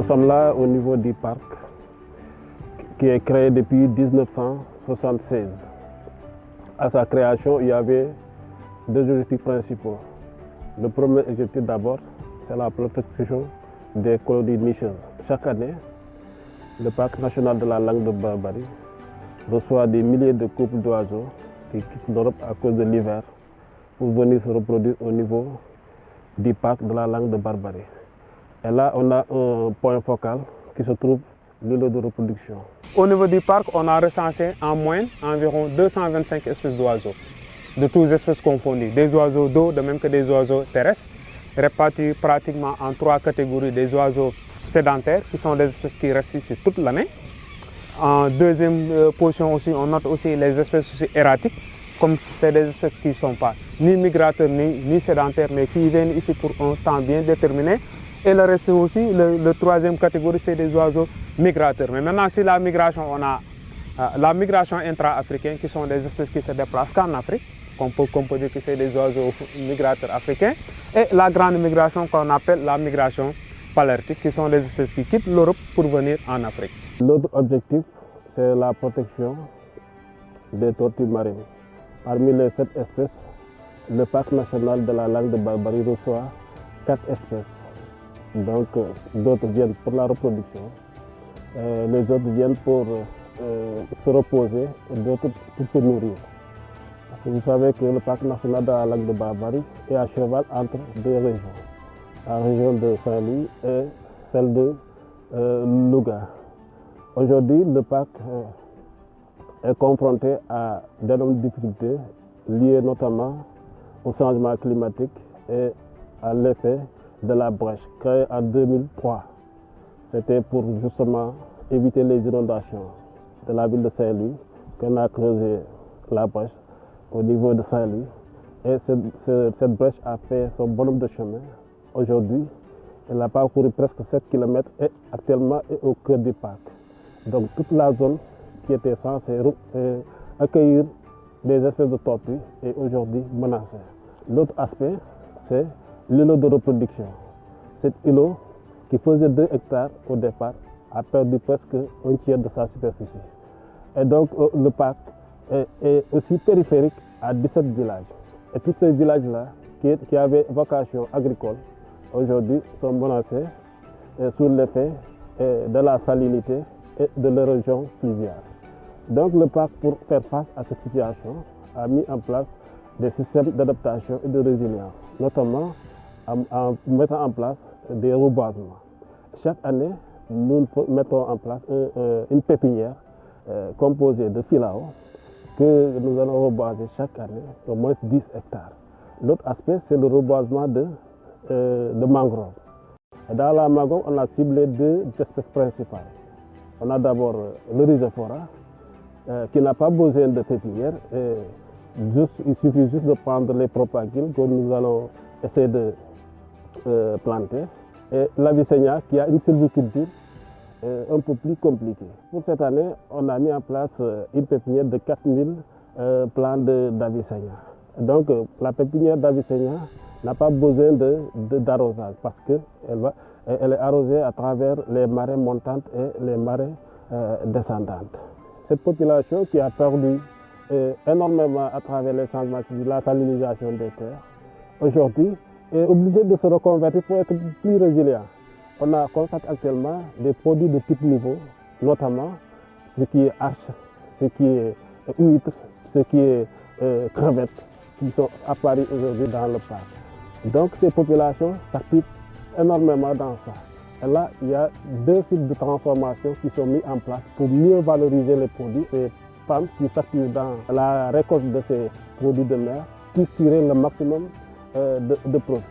Nous sommes là au niveau du parc qui est créé depuis 1976. À sa création, il y avait deux objectifs principaux. Le premier objectif d'abord, c'est la protection des colonies nicheuses. Chaque année, le parc national de la langue de Barbarie reçoit des milliers de couples d'oiseaux qui quittent l'Europe à cause de l'hiver pour venir se reproduire au niveau du parc de la langue de Barbarie. Et là, on a un point focal qui se trouve l'îlot de reproduction. Au niveau du parc, on a recensé en moyenne environ 225 espèces d'oiseaux, de toutes espèces confondues, des oiseaux d'eau de même que des oiseaux terrestres, répartis pratiquement en trois catégories: des oiseaux sédentaires, qui sont des espèces qui restent ici toute l'année. En deuxième position aussi, on note aussi les espèces aussi erratiques, comme c'est des espèces qui ne sont pas ni migrateurs ni sédentaires, mais qui viennent ici pour un temps bien déterminé. Et le reste aussi, le troisième catégorie, c'est des oiseaux migrateurs. Mais maintenant, si la migration, on a la migration intra-africaine, qui sont des espèces qui se déplacent qu'en Afrique, qu'on peut dire que c'est des oiseaux migrateurs africains, et la grande migration qu'on appelle la migration palertique, qui sont des espèces qui quittent l'Europe pour venir en Afrique. L'autre objectif, c'est la protection des tortues marines. Parmi les 7 espèces, le parc national de la langue de Barbarie reçoit 4 espèces. Donc, d'autres viennent pour la reproduction, les autres viennent pour se reposer et d'autres pour se nourrir. Parce que vous savez que le parc national de la langue de Barbarie est à cheval entre deux régions, la région de Saint-Louis et celle de Louga. Aujourd'hui, le parc est confronté à d'énormes difficultés liées notamment au changement climatique et à l'effet de la brèche créée en 2003. C'était pour justement éviter les inondations de la ville de Saint-Louis qu'on a creusé la brèche au niveau de Saint-Louis. Et cette brèche a fait son bonhomme de chemin. Aujourd'hui, elle a parcouru presque 7 km et actuellement est au cœur du parc. Donc toute la zone qui était censée accueillir des espèces de tortues est aujourd'hui menacée. L'autre aspect, c'est l'îlot de reproduction. Cet îlot, qui faisait 2 hectares au départ, a perdu presque un tiers de sa superficie. Et donc le parc est aussi périphérique à 17 villages. Et tous ces villages-là, qui avaient vocation agricole, aujourd'hui sont menacés sous l'effet de la salinité et de l'érosion fluviale. Donc le parc, pour faire face à cette situation, a mis en place des systèmes d'adaptation et de résilience, notamment en mettant en place des reboisements. Chaque année, nous mettons en place une pépinière composée de filao que nous allons reboiser chaque année, au moins 10 hectares. L'autre aspect, c'est le reboisement de mangroves. Dans la mangrove, on a ciblé 2 espèces principales. On a d'abord le rhizophora, qui n'a pas besoin de pépinière. Il suffit juste de prendre les propagules que nous allons essayer de planter. Et l'Avicennia, qui a une sylviculture un peu plus compliquée. Pour cette année, on a mis en place une pépinière de 4000 plants d'Avicennia. Donc la pépinière d'Avicennia n'a pas besoin d'arrosage parce qu'elle est arrosée à travers les marées montantes et les marées descendantes. Cette population qui a perdu énormément à travers les changements climatiques, la salinisation des terres, aujourd'hui est obligée de se reconvertir pour être plus résilient. On constate actuellement des produits de type niveau, notamment ce qui est arche, ce qui est huître, ce qui est crevette, qui sont apparus aujourd'hui dans le parc. Donc ces populations s'activent énormément dans ça. Et là, il y a 2 sites de transformation qui sont mis en place pour mieux valoriser les produits. Les femmes qui s'activent dans la récolte de ces produits de mer pour tirer le maximum de profit.